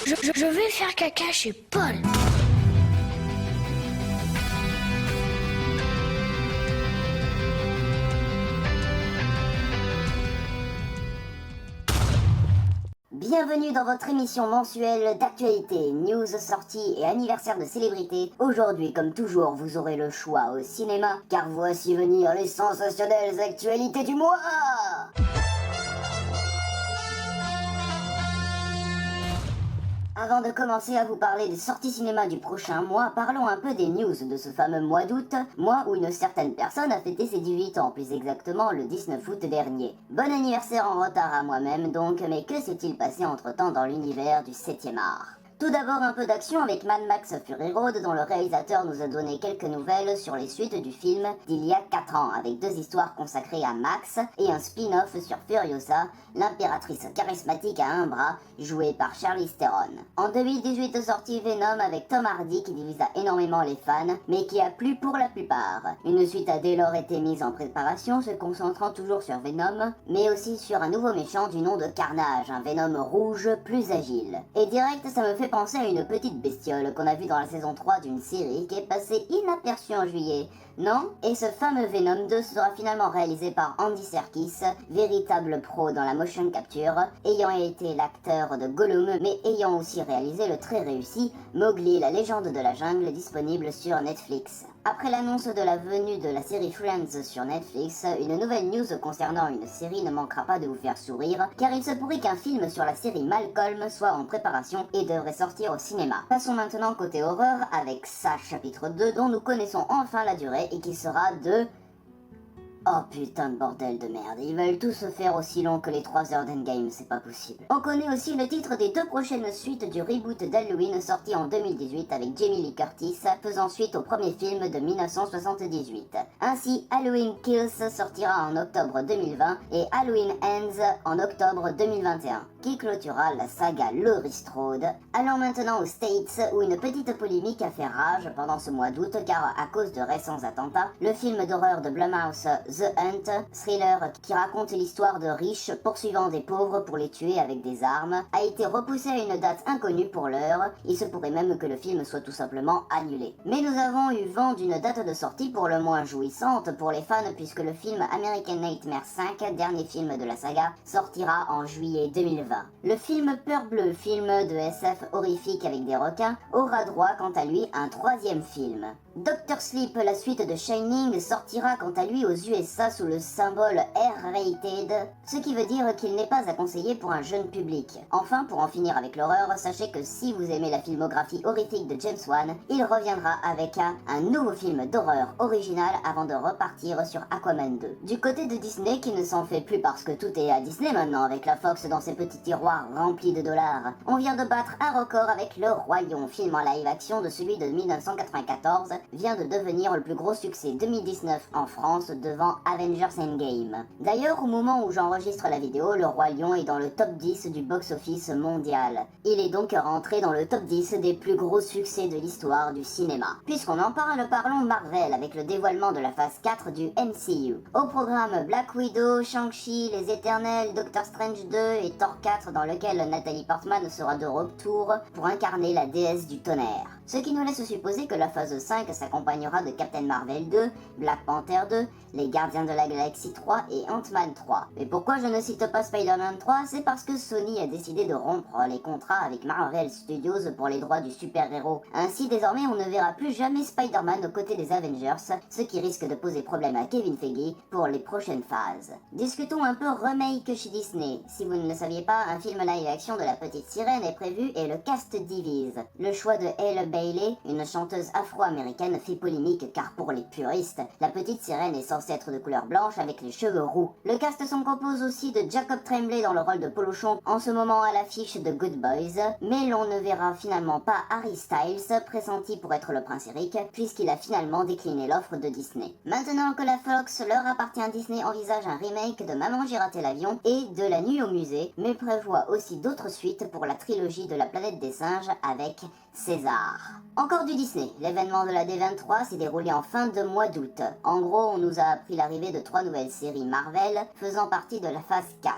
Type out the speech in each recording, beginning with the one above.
Je vais faire caca chez Paul. Bienvenue dans votre émission mensuelle d'actualité, news, sorties et anniversaires de célébrités. Aujourd'hui, comme toujours, vous aurez le choix au cinéma, car voici venir les sensationnelles actualités du mois. Avant de commencer à vous parler des sorties cinéma du prochain mois, parlons un peu des news de ce fameux mois d'août, mois où une certaine personne a fêté ses 18 ans, plus exactement le 19 août dernier. Bon anniversaire en retard à moi-même donc, mais que s'est-il passé entre-temps dans l'univers du 7e art ? Tout d'abord un peu d'action avec Mad Max Fury Road dont le réalisateur nous a donné quelques nouvelles sur les suites du film d'il y a 4 ans avec 2 histoires consacrées à Max et un spin-off sur Furiosa, l'impératrice charismatique à un bras jouée par Charlize Theron. En 2018 sortit Venom avec Tom Hardy qui divisa énormément les fans mais qui a plu pour la plupart. Une suite a dès lors été mise en préparation se concentrant toujours sur Venom mais aussi sur un nouveau méchant du nom de Carnage, un Venom rouge plus agile. Et direct ça me fait penser à une petite bestiole qu'on a vue dans la saison 3 d'une série qui est passée inaperçue en juillet. Non? Et ce fameux Venom 2 sera finalement réalisé par Andy Serkis, véritable pro dans la motion capture, ayant été l'acteur de Gollum mais ayant aussi réalisé le très réussi Mowgli, la légende de la jungle, disponible sur Netflix. Après l'annonce de la venue de la série Friends sur Netflix, une nouvelle news concernant une série ne manquera pas de vous faire sourire, car il se pourrait qu'un film sur la série Malcolm soit en préparation et devrait sortir au cinéma. Passons maintenant côté horreur avec Ça chapitre 2 dont nous connaissons enfin la durée et qui sera de... Oh putain de bordel de merde, ils veulent tous se faire aussi long que les 3 heures d'Endgame, c'est pas possible. On connaît aussi le titre des 2 prochaines suites du reboot d'Halloween sorti en 2018 avec Jamie Lee Curtis, faisant suite au premier film de 1978. Ainsi, Halloween Kills sortira en octobre 2020 et Halloween Ends en octobre 2021, qui clôturera la saga Laurie Strode. Allons maintenant aux States où une petite polémique a fait rage pendant ce mois d'août car à cause de récents attentats, le film d'horreur de Blumhouse The Hunt, thriller qui raconte l'histoire de riches poursuivant des pauvres pour les tuer avec des armes, a été repoussé à une date inconnue pour l'heure. Il se pourrait même que le film soit tout simplement annulé. Mais nous avons eu vent d'une date de sortie pour le moins jouissante pour les fans puisque le film American Nightmare 5, dernier film de la saga, sortira en juillet 2020. Le film Peur Bleue, film de SF horrifique avec des requins, aura droit quant à lui à un 3e film. Dr. Sleep, la suite de Shining, sortira quant à lui aux USA sous le symbole R-rated, ce qui veut dire qu'il n'est pas à conseiller pour un jeune public. Enfin, pour en finir avec l'horreur, sachez que si vous aimez la filmographie horrifique de James Wan, il reviendra avec un nouveau film d'horreur original avant de repartir sur Aquaman 2. Du côté de Disney, qui ne s'en fait plus parce que tout est à Disney maintenant avec la Fox dans ses petits tiroirs remplis de dollars, on vient de battre un record avec Le Roi Lion, film en live action de celui de 1994, vient de devenir le plus gros succès 2019 en France devant Avengers Endgame. D'ailleurs, au moment où j'enregistre la vidéo, Le Roi Lion est dans le top 10 du box-office mondial. Il est donc rentré dans le top 10 des plus gros succès de l'histoire du cinéma. Puisqu'on en parle, parlons Marvel avec le dévoilement de la phase 4 du MCU. Au programme Black Widow, Shang-Chi, Les Éternels, Doctor Strange 2 et Thor 4 dans lequel Nathalie Portman sera de retour pour incarner la déesse du tonnerre. Ce qui nous laisse supposer que la phase 5 s'accompagnera de Captain Marvel 2, Black Panther 2, Les Gardiens de la Galaxie 3 et Ant-Man 3. Mais pourquoi je ne cite pas Spider-Man 3 ? C'est parce que Sony a décidé de rompre les contrats avec Marvel Studios pour les droits du super-héros. Ainsi, désormais, on ne verra plus jamais Spider-Man aux côtés des Avengers, ce qui risque de poser problème à Kevin Feige pour les prochaines phases. Discutons un peu remake chez Disney. Si vous ne le saviez pas, un film live-action de la Petite Sirène est prévu et le cast divise. Le choix de Halle Bailey, une chanteuse afro-américaine, fait polémique car pour les puristes, la Petite Sirène est censée être de couleur blanche avec les cheveux roux. Le cast s'en compose aussi de Jacob Tremblay dans le rôle de Polochon, en ce moment à l'affiche de Good Boys, mais l'on ne verra finalement pas Harry Styles, pressenti pour être le prince Eric, puisqu'il a finalement décliné l'offre de Disney. Maintenant que la Fox leur appartient, Disney envisage un remake de Maman j'ai raté l'avion et de La nuit au musée, mais prévoit aussi d'autres suites pour la trilogie de la planète des singes avec César. Encore du Disney, l'événement de la D23 s'est déroulé en fin de mois d'août. En gros, on nous a appris l'arrivée de 3 nouvelles séries Marvel faisant partie de la phase 4.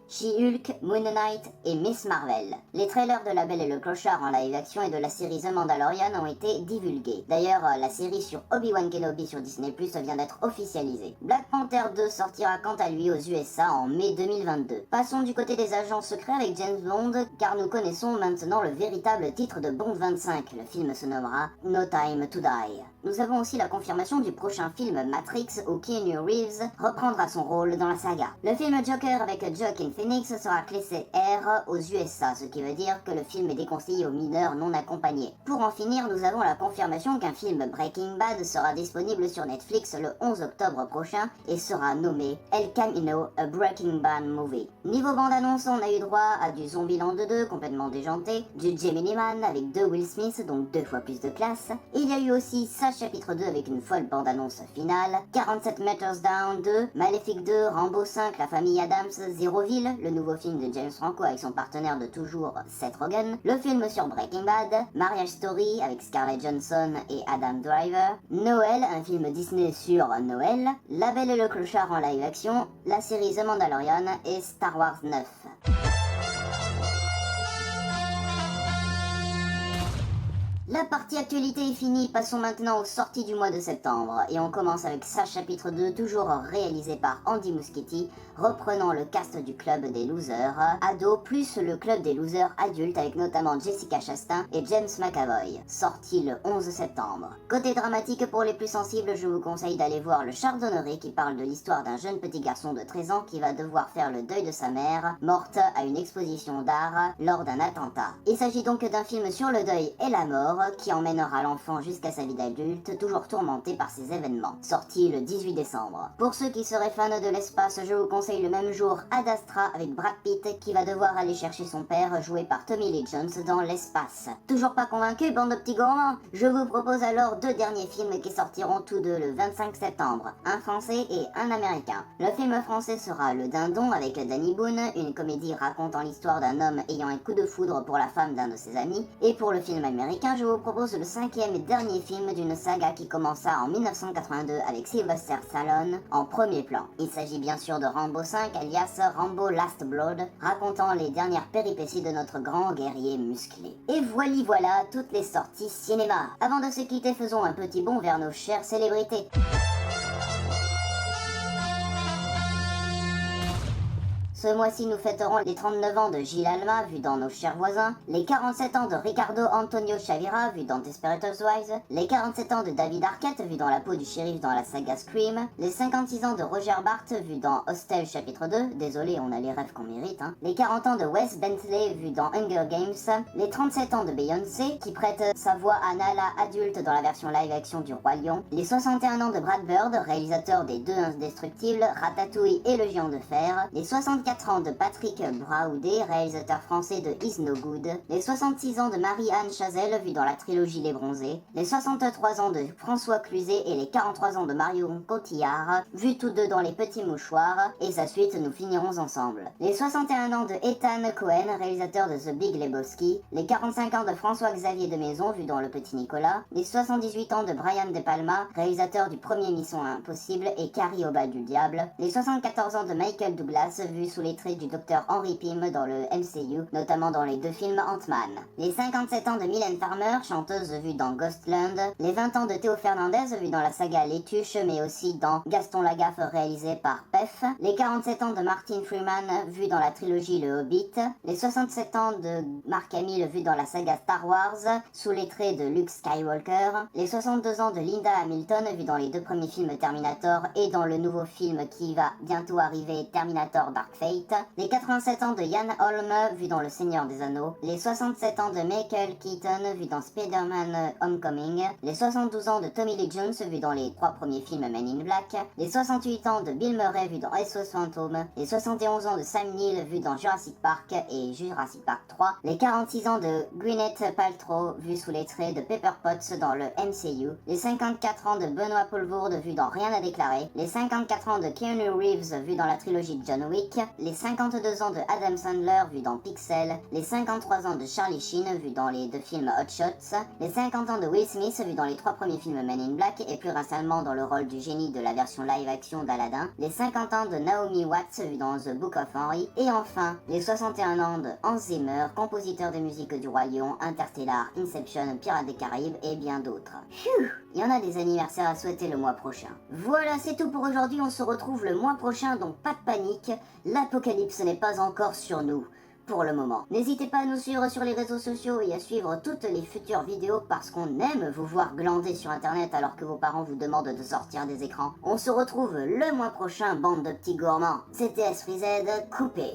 She-Hulk, Moon Knight et Miss Marvel. Les trailers de La Belle et le Clochard en live action et de la série The Mandalorian ont été divulgués. D'ailleurs, la série sur Obi-Wan Kenobi sur Disney+ vient d'être officialisée. Black Panther 2 sortira quant à lui aux USA en mai 2022. Passons du côté des agents secrets avec James Bond, car nous connaissons maintenant le véritable titre de Bond 25. Le film se nommera No Time to Die. Nous avons aussi la confirmation du prochain film Matrix où Keanu Reeves reprendra son rôle dans la saga. Le film Joker avec Joaquin Phoenix sera classé R aux USA, ce qui veut dire que le film est déconseillé aux mineurs non accompagnés. Pour en finir, nous avons la confirmation qu'un film Breaking Bad sera disponible sur Netflix le 11 octobre prochain et sera nommé El Camino, a Breaking Bad Movie. Niveau bande-annonce, on a eu droit à du Zombieland 2 complètement déjanté, du Gemini Man avec 2 Will Smith, donc 2 fois plus de classe. Et il y a eu aussi ça chapitre 2 avec une folle bande-annonce finale, 47 Meters Down 2, Maléfique 2, Rambo 5, La Famille Adams, Zeroville, le nouveau film de James Franco avec son partenaire de toujours Seth Rogen, le film sur Breaking Bad, Marriage Story avec Scarlett Johansson et Adam Driver, Noël, un film Disney sur Noël, La Belle et le Clochard en live action, la série The Mandalorian et Star Wars 9. La partie actualité est finie, passons maintenant aux sorties du mois de septembre. Et on commence avec ça chapitre 2, toujours réalisé par Andy Muschietti, reprenant le cast du club des losers ados, plus le club des losers adultes avec notamment Jessica Chastain et James McAvoy, sorti le 11 septembre. Côté dramatique, pour les plus sensibles, je vous conseille d'aller voir Le Chardonneret qui parle de l'histoire d'un jeune petit garçon de 13 ans qui va devoir faire le deuil de sa mère, morte à une exposition d'art lors d'un attentat. Il s'agit donc d'un film sur le deuil et la mort, qui emmènera l'enfant jusqu'à sa vie d'adulte, toujours tourmenté par ces événements. Sorti le 18 décembre. Pour ceux qui seraient fans de l'espace, je vous conseille le même jour Ad Astra avec Brad Pitt qui va devoir aller chercher son père, joué par Tommy Lee Jones, dans l'espace. Toujours pas convaincu, bande de petits gourmands? Je vous propose alors 2 derniers films qui sortiront tous deux le 25 septembre. Un français et un américain. Le film français sera Le Dindon avec Danny Boone, une comédie racontant l'histoire d'un homme ayant un coup de foudre pour la femme d'un de ses amis. Et pour le film américain, je vous propose le 5e et dernier film d'une saga qui commença en 1982 avec Sylvester Stallone en premier plan. Il s'agit bien sûr de Rambo 5 alias Rambo Last Blood, racontant les dernières péripéties de notre grand guerrier musclé. Et voilà toutes les sorties cinéma. Avant de se quitter, faisons un petit bond vers nos chères célébrités. Ce mois-ci, nous fêterons les 39 ans de Gilles Alma, vu dans Nos chers voisins, les 47 ans de Ricardo Antonio Chavira, vu dans Desperate Housewives, les 47 ans de David Arquette, vu dans La peau du shérif dans la saga Scream, les 56 ans de Roger Barthes, vu dans Hostel chapitre 2, désolé, on a les rêves qu'on mérite, les 40 ans de Wes Bentley, vu dans Hunger Games, les 37 ans de Beyoncé, qui prête sa voix à Nala adulte dans la version live-action du Roi Lion, les 61 ans de Brad Bird, réalisateur des 2 Indestructibles, Ratatouille et Le Géant de Fer, les 64 ans de Patrick Braoudé, réalisateur français de Is No Good, les 66 ans de Marie-Anne Chazelle, vue dans la trilogie Les Bronzés, les 63 ans de François Cluzet et les 43 ans de Marion Cotillard, vus tous deux dans Les Petits Mouchoirs, et sa suite Nous finirons ensemble. Les 61 ans de Ethan Cohen, réalisateur de The Big Lebowski, les 45 ans de François-Xavier de Maison, vu dans Le Petit Nicolas, les 78 ans de Brian De Palma, réalisateur du premier Mission Impossible et Carrie au bal du diable, les 74 ans de Michael Douglas, vu sous les traits du docteur Henry Pym dans le MCU, notamment dans les 2 films Ant-Man. Les 57 ans de Mylène Farmer, chanteuse vue dans Ghostland, les 20 ans de Théo Fernandez, vu dans la saga Les Tuches, mais aussi dans Gaston Lagaffe, réalisé par Pef, les 47 ans de Martin Freeman, vu dans la trilogie Le Hobbit, les 67 ans de Mark Hamill, vu dans la saga Star Wars, sous les traits de Luke Skywalker, les 62 ans de Linda Hamilton, vu dans les 2 premiers films Terminator et dans le nouveau film qui va bientôt arriver, Terminator Dark Fate, les 87 ans de Ian Holm, vu dans Le Seigneur des Anneaux, les 67 ans de Michael Keaton, vu dans Spider-Man Homecoming, les 72 ans de Tommy Lee Jones, vu dans les 3 premiers films Men in Black, les 68 ans de Bill Murray, vu dans SOS Fantôme, les 71 ans de Sam Neill, vu dans Jurassic Park et Jurassic Park 3, les 46 ans de Gwyneth Paltrow, vu sous les traits de Pepper Potts dans le MCU, les 54 ans de Benoît Poelvoorde, vu dans Rien à déclarer, les 54 ans de Keanu Reeves, vu dans la trilogie John Wick, les 52 ans de Adam Sandler vu dans Pixel, les 53 ans de Charlie Sheen vu dans les 2 films Hot Shots, les 50 ans de Will Smith vu dans les 3 premiers films Men in Black et plus récemment dans le rôle du génie de la version live-action d'Aladdin, les 50 ans de Naomi Watts vu dans The Book of Henry, et enfin les 61 ans de Hans Zimmer, compositeur de musique du Roi Lion, Interstellar, Inception, Pirates des Caraïbes et bien d'autres. Phew, il y en a des anniversaires à souhaiter le mois prochain. Voilà, c'est tout pour aujourd'hui, on se retrouve le mois prochain, donc pas de panique, l'apocalypse n'est pas encore sur nous. Pour le moment. N'hésitez pas à nous suivre sur les réseaux sociaux et à suivre toutes les futures vidéos parce qu'on aime vous voir glander sur internet alors que vos parents vous demandent de sortir des écrans. On se retrouve le mois prochain, bande de petits gourmands. C'était Esprit Z, coupé.